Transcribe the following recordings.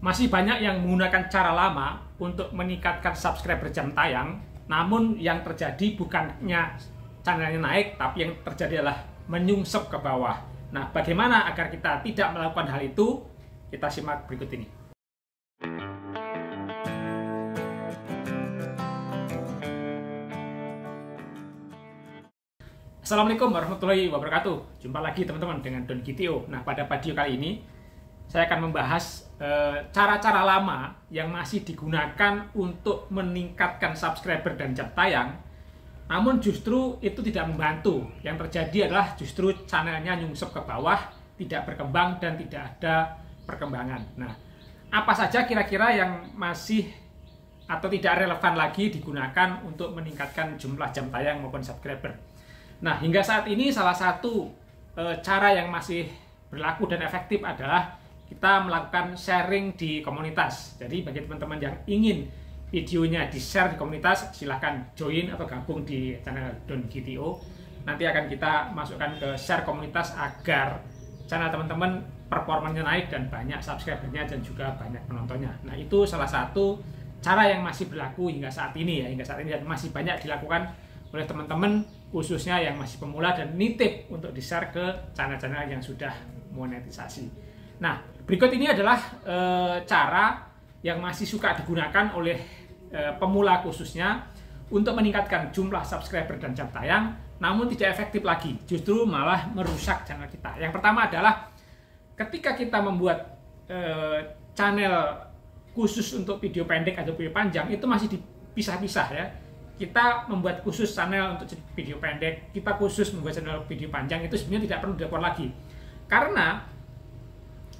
Masih banyak yang menggunakan cara lama untuk meningkatkan subscriber jam tayang, namun yang terjadi bukannya channelnya naik, tapi yang terjadi adalah menyungsep ke bawah. Nah, bagaimana agar kita tidak melakukan hal itu? Kita simak berikut ini. Assalamualaikum warahmatullahi wabarakatuh. Jumpa lagi teman-teman dengan Don GTO. Nah, pada video kali ini saya akan membahas cara-cara lama yang masih digunakan untuk meningkatkan subscriber dan jam tayang, namun justru itu tidak membantu. Yang terjadi adalah justru channelnya nyungsep ke bawah, tidak berkembang dan tidak ada perkembangan. Nah, apa saja kira-kira yang masih atau tidak relevan lagi digunakan untuk meningkatkan jumlah jam tayang maupun subscriber? Nah, hingga saat ini salah satu cara yang masih berlaku dan efektif adalah kita melakukan sharing di komunitas. Jadi bagi teman-teman yang ingin videonya di-share di komunitas, silahkan join atau gabung di channel Don GTO. Nanti akan kita masukkan ke share komunitas agar channel teman-teman performanya naik dan banyak subscribernya dan juga banyak penontonnya. Nah, itu salah satu cara yang masih berlaku hingga saat ini ya, hingga saat ini dan masih banyak dilakukan oleh teman-teman khususnya yang masih pemula dan nitip untuk di-share ke channel-channel yang sudah monetisasi. Nah, berikut ini adalah cara yang masih suka digunakan oleh pemula khususnya untuk meningkatkan jumlah subscriber dan jam tayang, namun tidak efektif lagi, justru malah merusak channel kita. Yang pertama adalah ketika kita membuat channel khusus untuk video pendek atau video panjang, itu masih dipisah-pisah ya. Kita membuat khusus channel untuk video pendek, kita khusus membuat channel video panjang, itu sebenarnya tidak perlu dilakukan lagi. Karena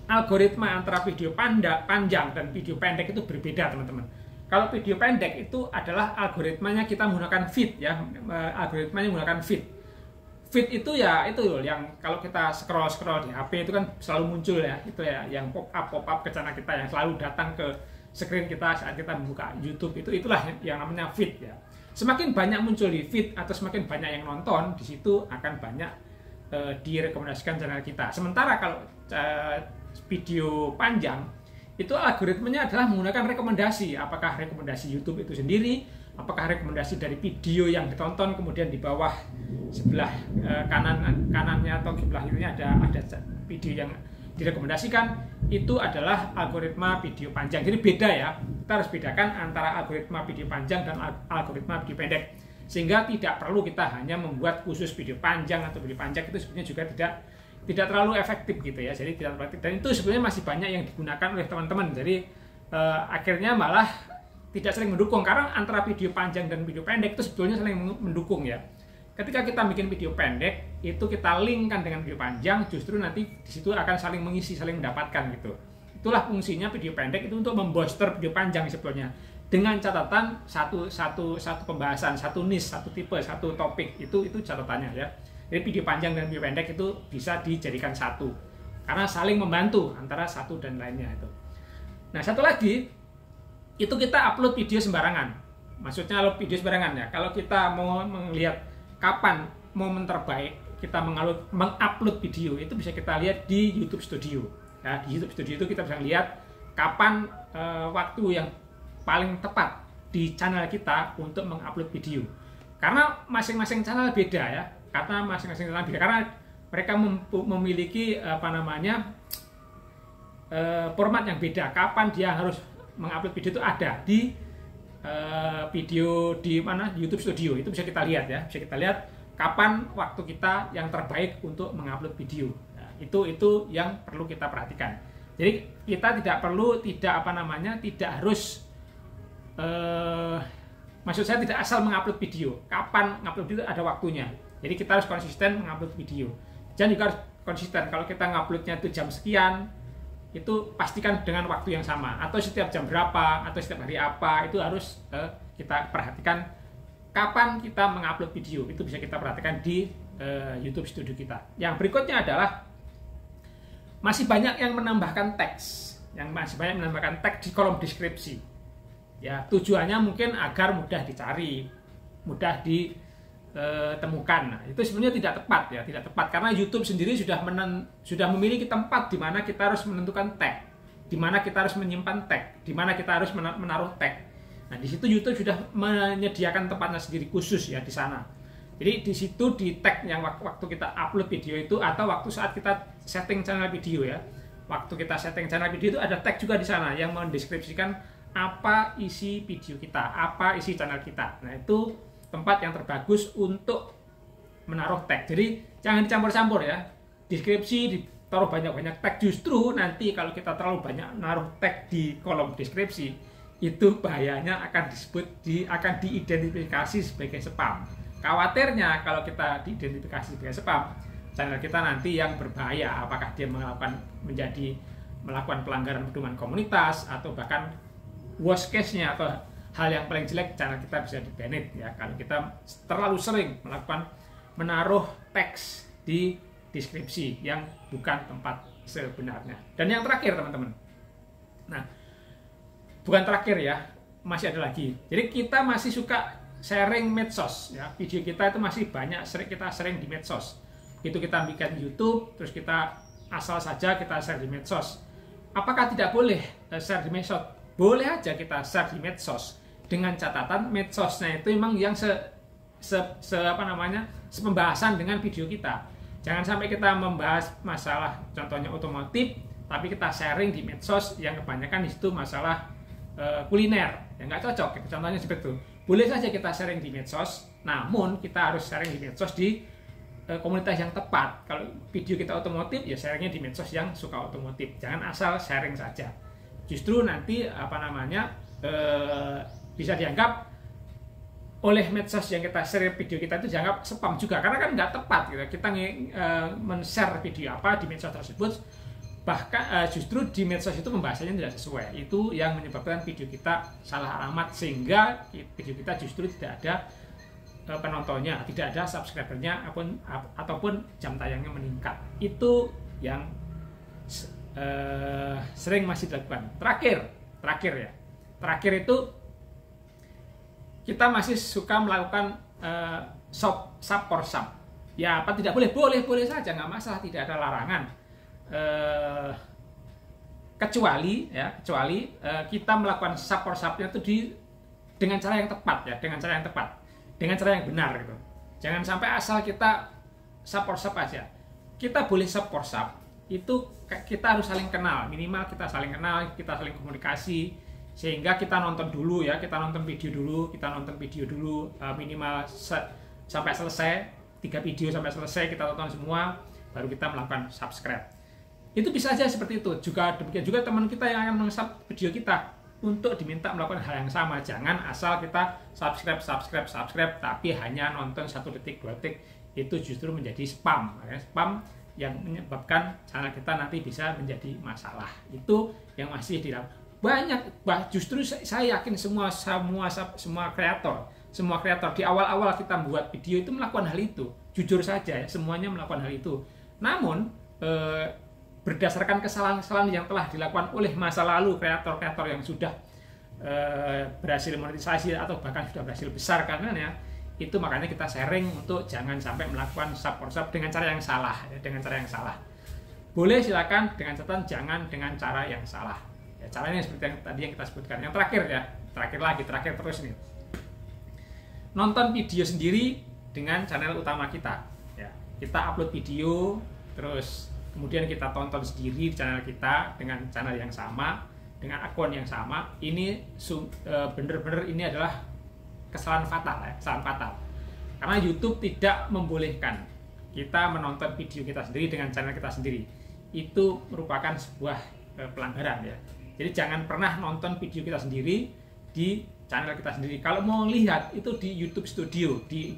algoritma antara video panjang dan video pendek itu berbeda, teman-teman. Kalau video pendek itu adalah algoritmanya kita menggunakan feed ya, algoritmanya menggunakan feed. Feed itu ya itu yang kalau kita scroll di HP itu kan selalu muncul ya, itu ya yang pop up ke channel kita yang selalu datang ke screen kita saat kita membuka YouTube, itulah yang namanya feed ya. Semakin banyak muncul di feed atau semakin banyak yang nonton, di situ akan banyak direkomendasikan channel kita. Sementara kalau video panjang itu algoritmanya adalah menggunakan rekomendasi, apakah rekomendasi YouTube itu sendiri, apakah rekomendasi dari video yang ditonton, kemudian di bawah sebelah kanannya atau sebelah kirinya ada video yang direkomendasikan, itu adalah algoritma video panjang. Jadi beda ya, kita harus bedakan antara algoritma video panjang dan algoritma video pendek, sehingga tidak perlu kita hanya membuat khusus video panjang atau video panjang, itu sebenarnya juga tidak terlalu efektif gitu ya. Jadi tidak efektif, dan itu sebenarnya masih banyak yang digunakan oleh teman-teman. Jadi akhirnya malah tidak saling mendukung, karena antara video panjang dan video pendek itu sebetulnya saling mendukung ya. Ketika kita bikin video pendek itu kita linkkan dengan video panjang, justru nanti di situ akan saling mengisi, saling mendapatkan gitu. Itulah fungsinya video pendek, itu untuk membooster video panjang sebetulnya, dengan catatan satu pembahasan, satu niche, satu tipe, satu topik, itu catatannya ya. Jadi video panjang dan video pendek itu bisa dijadikan satu, karena saling membantu antara satu dan lainnya itu. Nah, satu lagi, itu kita upload video sembarangan. Maksudnya upload video sembarangan ya. Kalau kita mau melihat kapan momen terbaik kita mengupload video, itu bisa kita lihat di YouTube Studio. Ya, di YouTube Studio itu kita bisa lihat kapan waktu yang paling tepat di channel kita untuk mengupload video. Karena masing-masing channel beda ya. Karena mereka memiliki format yang beda. Kapan dia harus mengupload video itu ada di video di mana YouTube Studio, itu bisa kita lihat ya, bisa kita lihat kapan waktu kita yang terbaik untuk mengupload video. Nah, itu yang perlu kita perhatikan. Jadi kita tidak harus maksud saya tidak asal mengupload video. Kapan mengupload video ada waktunya. Jadi kita harus konsisten mengupload video. Dan juga harus konsisten, kalau kita nguploadnya itu jam sekian, itu pastikan dengan waktu yang sama, atau setiap jam berapa, atau setiap hari apa, itu harus kita perhatikan kapan kita mengupload video. Itu bisa kita perhatikan di YouTube Studio kita. Yang berikutnya adalah masih banyak yang menambahkan teks, di kolom deskripsi. Ya, tujuannya mungkin agar mudah dicari, mudah ditemukan. Nah, itu sebenarnya tidak tepat ya, tidak tepat, karena YouTube sendiri sudah memiliki tempat di mana kita harus menentukan tag. di mana kita harus menyimpan tag, di mana kita harus menaruh tag. Nah, di situ YouTube sudah menyediakan tempatnya sendiri khusus ya di sana. Jadi di situ di tag yang waktu kita upload video itu atau waktu saat kita setting channel video ya. Waktu kita setting channel video itu ada tag juga di sana yang mendeskripsikan apa isi video kita, apa isi channel kita. Nah, itu tempat yang terbagus untuk menaruh tag. Jadi jangan dicampur-campur ya. Deskripsi ditaruh banyak-banyak tag, justru nanti kalau kita terlalu banyak naruh tag di kolom deskripsi, itu bahayanya akan akan diidentifikasi sebagai spam. Khawatirnya kalau kita diidentifikasi sebagai spam, channel kita nanti yang berbahaya, apakah dia melakukan pelanggaran pedoman komunitas atau bahkan worst case-nya atau hal yang paling jelek, channel kita bisa di-banned ya kalau kita terlalu sering menaruh teks di deskripsi yang bukan tempat sebenarnya. Dan yang terakhir teman-teman, nah bukan terakhir ya, masih ada lagi. Jadi kita masih suka sharing medsos ya, video kita itu masih banyak kita sering di medsos. Itu kita bikin YouTube, terus kita asal saja kita share di medsos. Apakah tidak boleh share di medsos? Boleh aja kita share di medsos, dengan catatan medsosnya itu memang yang sepembahasan dengan video kita. Jangan sampai kita membahas masalah contohnya otomotif, tapi kita sharing di medsos yang kebanyakan di situ masalah kuliner, yang nggak cocok. Contohnya seperti itu. Boleh saja kita sharing di medsos, namun kita harus sharing di medsos di komunitas yang tepat. Kalau video kita otomotif, ya sharingnya di medsos yang suka otomotif. Jangan asal sharing saja. Justru nanti bisa dianggap oleh medsos yang kita share video kita itu dianggap spam juga, karena kan nggak tepat gitu. Kita men-share video apa di medsos tersebut, bahkan justru di medsos itu pembahasannya tidak sesuai. Itu yang menyebabkan video kita salah alamat, sehingga video kita justru tidak ada penontonnya, tidak ada subscribernya ataupun jam tayangnya meningkat. Itu yang sering masih dilakukan. Terakhir itu kita masih suka melakukan sub for sub. Ya, apa tidak boleh? Boleh saja, nggak masalah, tidak ada larangan. Kecuali kita melakukan sub for subnya itu dengan cara yang tepat ya, dengan cara yang benar gitu. Jangan sampai asal kita sub for sub aja. Kita boleh sub for sub, itu kita harus saling kenal, minimal kita saling kenal, kita saling komunikasi, sehingga kita nonton dulu ya, kita nonton video dulu, minimal sampai selesai, 3 video sampai selesai kita tonton semua, baru kita melakukan subscribe. Itu bisa aja seperti itu. Juga demikian juga teman kita yang akan meng-sub video kita, untuk diminta melakukan hal yang sama. Jangan asal kita subscribe, tapi hanya nonton 1 detik, 2 detik, itu justru menjadi spam ya. Spam yang menyebabkan channel kita nanti bisa menjadi masalah. Itu yang masih dilakukan banyak. Justru saya yakin semua kreator di awal-awal kita membuat video itu melakukan hal itu. Jujur saja ya, semuanya melakukan hal itu. Namun berdasarkan kesalahan-kesalahan yang telah dilakukan oleh masa lalu kreator-kreator yang sudah berhasil monetisasi atau bahkan sudah berhasil besar karenanya, itu makanya kita sharing untuk jangan sampai melakukan sub for sub dengan cara yang salah ya, Boleh silakan, dengan catatan jangan dengan cara yang salah. Ya, caranya seperti yang tadi yang kita sebutkan. Yang terakhir ya, terakhir terus nih. Nonton video sendiri dengan channel utama kita. Ya, kita upload video, terus kemudian kita tonton sendiri di channel kita dengan channel yang sama, dengan akun yang sama. Ini bener-bener ini adalah kesalahan fatal ya, Karena YouTube tidak membolehkan kita menonton video kita sendiri dengan channel kita sendiri. Itu merupakan sebuah pelanggaran ya. Jadi jangan pernah nonton video kita sendiri di channel kita sendiri. Kalau mau lihat itu di YouTube Studio, di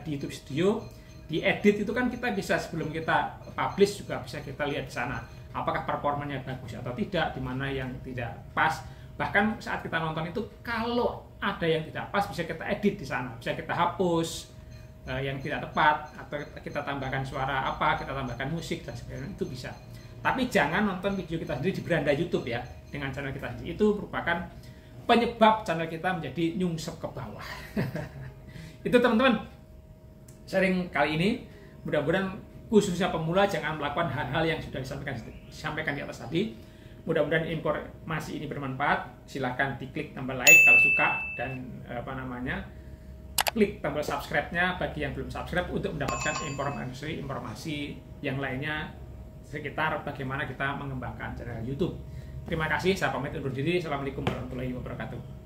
YouTube Studio, di edit itu kan kita bisa, sebelum kita publish juga bisa kita lihat di sana apakah performanya bagus atau tidak, di mana yang tidak pas. Bahkan saat kita nonton itu kalau ada yang tidak pas bisa kita edit di sana, bisa kita hapus yang tidak tepat, atau kita tambahkan suara apa, kita tambahkan musik dan sebagainya, itu bisa. Tapi jangan nonton video kita sendiri di beranda YouTube ya, dengan channel kita sendiri. Itu merupakan penyebab channel kita menjadi nyungsep ke bawah. Itu teman-teman sharing kali ini. Mudah-mudahan khususnya pemula jangan melakukan hal-hal yang sudah disampaikan di atas tadi. mudah-mudahan informasi ini bermanfaat. Silahkan diklik tombol like kalau suka, dan klik tombol subscribe-nya bagi yang belum subscribe untuk mendapatkan informasi yang lainnya sekitar bagaimana kita mengembangkan channel YouTube. Terima kasih, saya pamit undur diri. Assalamualaikum warahmatullahi wabarakatuh.